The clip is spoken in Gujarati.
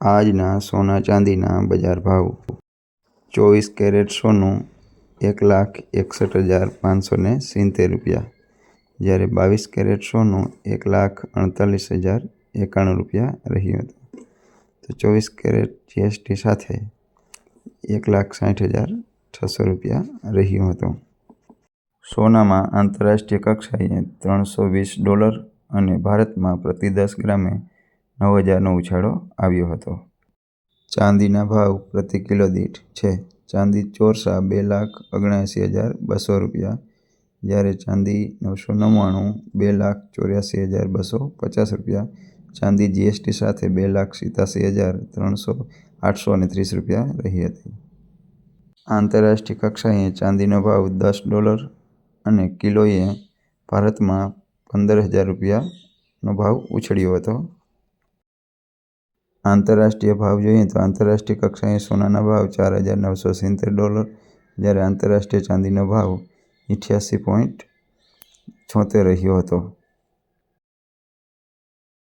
આજના સોના ચાંદીના બજાર ભાવ. 24 કેરેટ સોનું 1,61,570 રૂપિયા, જ્યારે 22 કેરેટ સોનું 1,48,091 રૂપિયા રહ્યું હતું. તો 24 કેરેટ જીએસટી સાથે 1,60,600 રૂપિયા રહ્યું હતું. સોનામાં આંતરરાષ્ટ્રીય કક્ષાએ $320 અને ભારતમાં પ્રતિ 10 ગ્રામે 9,000નો ઉછાળો આવ્યો હતો. ચાંદીના ભાવ પ્રતિ કિલો દીઠ છે. ચાંદી ચોરસા 2,79,200 રૂપિયા, જ્યારે ચાંદી 999 2,84,250 રૂપિયા, ચાંદી જીએસટી સાથે 2,87,830 રૂપિયા રહી હતી. આંતરરાષ્ટ્રીય કક્ષાએ ચાંદીનો ભાવ $10 અને કિલોએ ભારતમાં 15,000 રૂપિયાનો ભાવ ઉછળ્યો હતો. આંતરરાષ્ટ્રીય ભાવ જોઈએ તો આંતરરાષ્ટ્રીય કક્ષાએ સોનાના ભાવ $4,970, જ્યારે આંતરરાષ્ટ્રીય ચાંદીનો ભાવ 88.76 રહ્યો હતો.